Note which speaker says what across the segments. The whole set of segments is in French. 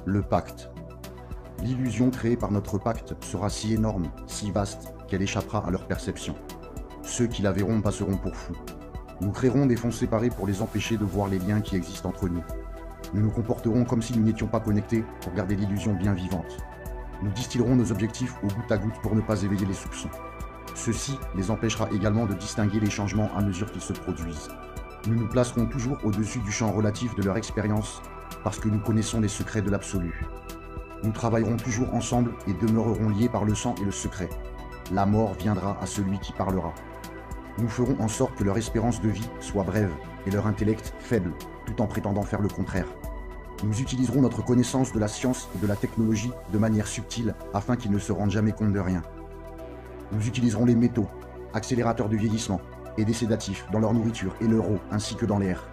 Speaker 1: Le pacte. L'illusion créée par notre pacte sera si énorme, si vaste, qu'elle échappera à leur perception. Ceux qui la verront passeront pour fous. Nous créerons des fonds séparés pour les empêcher de voir les liens qui existent entre nous. Nous nous comporterons comme si nous n'étions pas connectés pour garder l'illusion bien vivante. Nous distillerons nos objectifs au goutte à goutte pour ne pas éveiller les soupçons. Ceci les empêchera également de distinguer les changements à mesure qu'ils se produisent. Nous nous placerons toujours au-dessus du champ relatif de leur expérience parce que nous connaissons les secrets de l'absolu. Nous travaillerons toujours ensemble et demeurerons liés par le sang et le secret. La mort viendra à celui qui parlera. Nous ferons en sorte que leur espérance de vie soit brève et leur intellect faible, tout en prétendant faire le contraire. Nous utiliserons notre connaissance de la science et de la technologie de manière subtile afin qu'ils ne se rendent jamais compte de rien. Nous utiliserons les métaux, accélérateurs de vieillissement et des sédatifs dans leur nourriture et leur eau ainsi que dans l'air.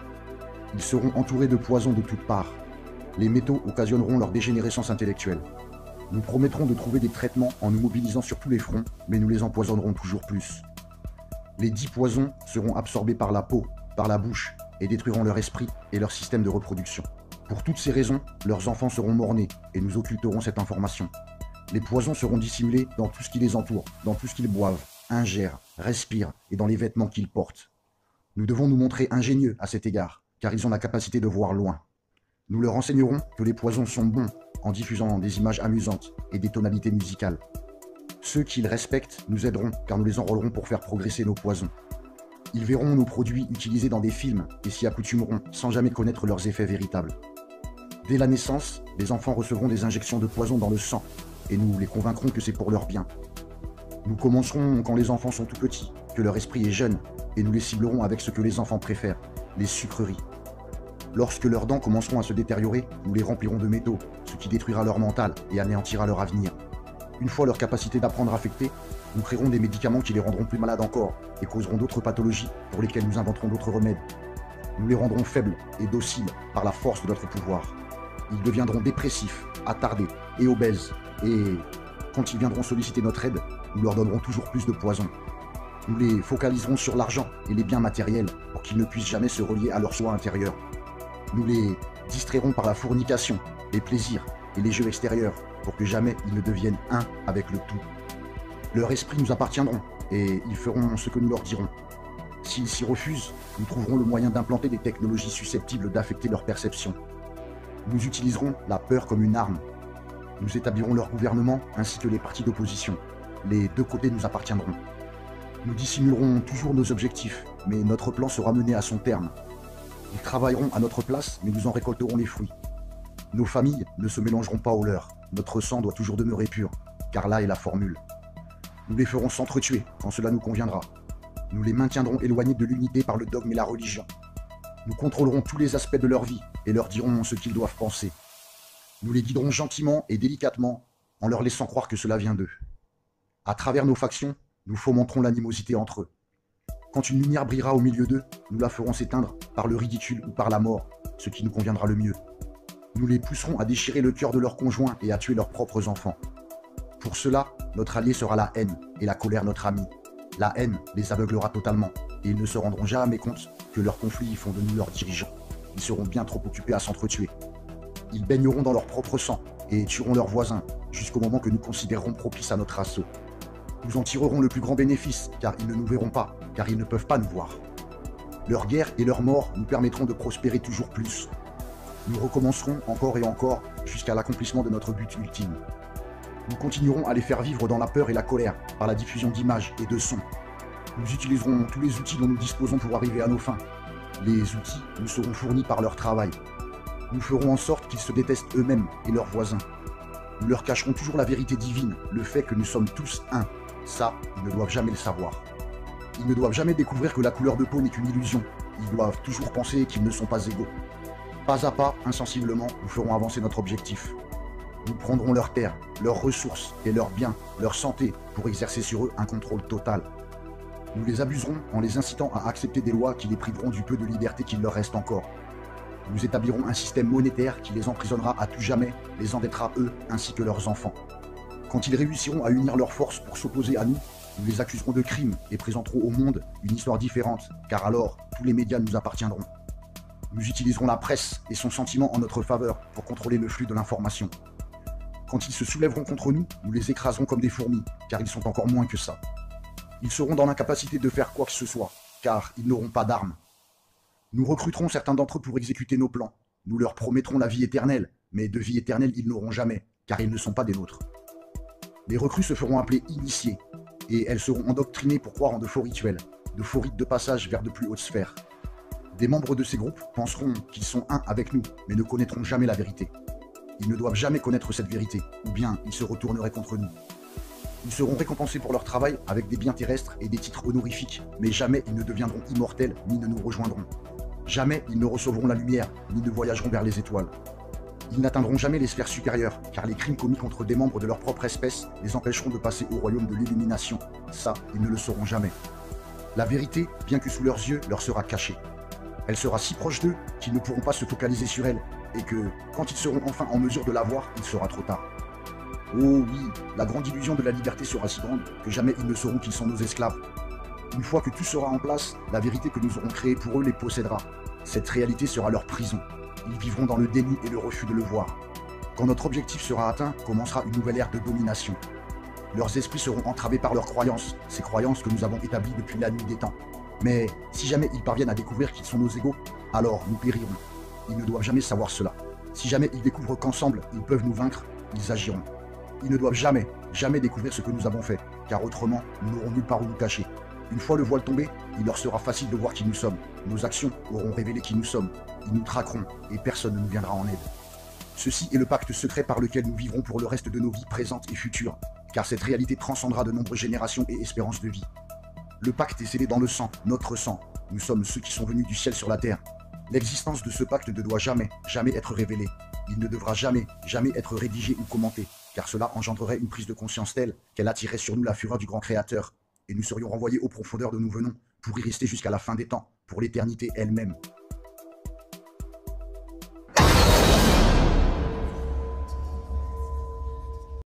Speaker 1: Ils seront entourés de poisons de toutes parts. Les métaux occasionneront leur dégénérescence intellectuelle. Nous promettrons de trouver des traitements en nous mobilisant sur tous les fronts, mais nous les empoisonnerons toujours plus. Les 10 poisons seront absorbés par la peau, par la bouche, et détruiront leur esprit et leur système de reproduction. Pour toutes ces raisons, leurs enfants seront mort-nés et nous occulterons cette information. Les poisons seront dissimulés dans tout ce qui les entoure, dans tout ce qu'ils boivent, ingèrent, respirent et dans les vêtements qu'ils portent. Nous devons nous montrer ingénieux à cet égard, car ils ont la capacité de voir loin. Nous leur enseignerons que les poisons sont bons en diffusant des images amusantes et des tonalités musicales. Ceux qu'ils respectent nous aideront car nous les enrôlerons pour faire progresser nos poisons. Ils verront nos produits utilisés dans des films et s'y accoutumeront sans jamais connaître leurs effets véritables. Dès la naissance, les enfants recevront des injections de poison dans le sang et nous les convaincrons que c'est pour leur bien. Nous commencerons quand les enfants sont tout petits, que leur esprit est jeune, et nous les ciblerons avec ce que les enfants préfèrent, les sucreries. Lorsque leurs dents commenceront à se détériorer, nous les remplirons de métaux, ce qui détruira leur mental et anéantira leur avenir. Une fois leur capacité d'apprendre affectée, nous créerons des médicaments qui les rendront plus malades encore et causeront d'autres pathologies pour lesquelles nous inventerons d'autres remèdes. Nous les rendrons faibles et dociles par la force de notre pouvoir. Ils deviendront dépressifs, attardés et obèses, et quand ils viendront solliciter notre aide, nous leur donnerons toujours plus de poison. Nous les focaliserons sur l'argent et les biens matériels pour qu'ils ne puissent jamais se relier à leur soi intérieur. Nous les distrairons par la fornication, les plaisirs et les jeux extérieurs pour que jamais ils ne deviennent un avec le tout. Leurs esprits nous appartiendront et ils feront ce que nous leur dirons. S'ils s'y refusent, nous trouverons le moyen d'implanter des technologies susceptibles d'affecter leur perception. Nous utiliserons la peur comme une arme. Nous établirons leur gouvernement ainsi que les partis d'opposition. Les deux côtés nous appartiendront. Nous dissimulerons toujours nos objectifs, mais notre plan sera mené à son terme. Ils travailleront à notre place, mais nous en récolterons les fruits. Nos familles ne se mélangeront pas aux leurs. Notre sang doit toujours demeurer pur, car là est la formule. Nous les ferons s'entretuer quand cela nous conviendra. Nous les maintiendrons éloignés de l'unité par le dogme et la religion. Nous contrôlerons tous les aspects de leur vie et leur dirons ce qu'ils doivent penser. Nous les guiderons gentiment et délicatement en leur laissant croire que cela vient d'eux. À travers nos factions, nous fomenterons l'animosité entre eux. Quand une lumière brillera au milieu d'eux, nous la ferons s'éteindre par le ridicule ou par la mort, ce qui nous conviendra le mieux. Nous les pousserons à déchirer le cœur de leurs conjoints et à tuer leurs propres enfants. Pour cela, notre allié sera la haine et la colère notre ami. La haine les aveuglera totalement et ils ne se rendront jamais compte que leurs conflits font de nous leurs dirigeants. Ils seront bien trop occupés à s'entretuer. Ils baigneront dans leur propre sang et tueront leurs voisins jusqu'au moment que nous considérerons propice à notre assaut. Nous en tirerons le plus grand bénéfice car ils ne nous verront pas, car ils ne peuvent pas nous voir. Leur guerre et leur mort nous permettront de prospérer toujours plus. Nous recommencerons encore et encore jusqu'à l'accomplissement de notre but ultime. Nous continuerons à les faire vivre dans la peur et la colère par la diffusion d'images et de sons. Nous utiliserons tous les outils dont nous disposons pour arriver à nos fins. Les outils nous seront fournis par leur travail. Nous ferons en sorte qu'ils se détestent eux-mêmes et leurs voisins. Nous leur cacherons toujours la vérité divine, le fait que nous sommes tous un. Ça, ils ne doivent jamais le savoir. Ils ne doivent jamais découvrir que la couleur de peau n'est qu'une illusion. Ils doivent toujours penser qu'ils ne sont pas égaux. Pas à pas, insensiblement, nous ferons avancer notre objectif. Nous prendrons leurs terres, leurs ressources et leurs biens, leur santé, pour exercer sur eux un contrôle total. Nous les abuserons en les incitant à accepter des lois qui les priveront du peu de liberté qu'il leur reste encore. Nous établirons un système monétaire qui les emprisonnera à tout jamais, les endettera eux ainsi que leurs enfants. Quand ils réussiront à unir leurs forces pour s'opposer à nous, nous les accuserons de crimes et présenterons au monde une histoire différente, car alors tous les médias nous appartiendront. Nous utiliserons la presse et son sentiment en notre faveur pour contrôler le flux de l'information. Quand ils se soulèveront contre nous, nous les écraserons comme des fourmis, car ils sont encore moins que ça. Ils seront dans l'incapacité de faire quoi que ce soit, car ils n'auront pas d'armes. Nous recruterons certains d'entre eux pour exécuter nos plans. Nous leur promettrons la vie éternelle, mais de vie éternelle ils n'auront jamais, car ils ne sont pas des nôtres. Les recrues se feront appeler initiés, et elles seront endoctrinées pour croire en de faux rituels, de faux rites de passage vers de plus hautes sphères. Des membres de ces groupes penseront qu'ils sont un avec nous, mais ne connaîtront jamais la vérité. Ils ne doivent jamais connaître cette vérité, ou bien ils se retourneraient contre nous. Ils seront récompensés pour leur travail avec des biens terrestres et des titres honorifiques, mais jamais ils ne deviendront immortels ni ne nous rejoindront. Jamais ils ne recevront la lumière, ni ne voyageront vers les étoiles. Ils n'atteindront jamais les sphères supérieures, car les crimes commis contre des membres de leur propre espèce les empêcheront de passer au royaume de l'illumination. Ça, ils ne le sauront jamais. La vérité, bien que sous leurs yeux, leur sera cachée. Elle sera si proche d'eux qu'ils ne pourront pas se focaliser sur elle, et que, quand ils seront enfin en mesure de la voir, il sera trop tard. Oh oui, la grande illusion de la liberté sera si grande que jamais ils ne sauront qu'ils sont nos esclaves. Une fois que tout sera en place, la vérité que nous aurons créée pour eux les possédera. Cette réalité sera leur prison. Ils vivront dans le déni et le refus de le voir. Quand notre objectif sera atteint, commencera une nouvelle ère de domination. Leurs esprits seront entravés par leurs croyances, ces croyances que nous avons établies depuis la nuit des temps. Mais si jamais ils parviennent à découvrir qu'ils sont nos égaux, alors nous périrons. Ils ne doivent jamais savoir cela. Si jamais ils découvrent qu'ensemble, ils peuvent nous vaincre, ils agiront. Ils ne doivent jamais, jamais découvrir ce que nous avons fait, car autrement, nous n'aurons nulle part où nous cacher. Une fois le voile tombé, il leur sera facile de voir qui nous sommes. Nos actions auront révélé qui nous sommes. Ils nous traqueront, et personne ne nous viendra en aide. Ceci est le pacte secret par lequel nous vivrons pour le reste de nos vies présentes et futures, car cette réalité transcendra de nombreuses générations et espérances de vie. Le pacte est scellé dans le sang, notre sang. Nous sommes ceux qui sont venus du ciel sur la terre. L'existence de ce pacte ne doit jamais, jamais être révélée. Il ne devra jamais, jamais être rédigé ou commenté, car cela engendrerait une prise de conscience telle qu'elle attirerait sur nous la fureur du grand Créateur, et nous serions renvoyés aux profondeurs de nous venons, pour y rester jusqu'à la fin des temps, pour l'éternité elle-même.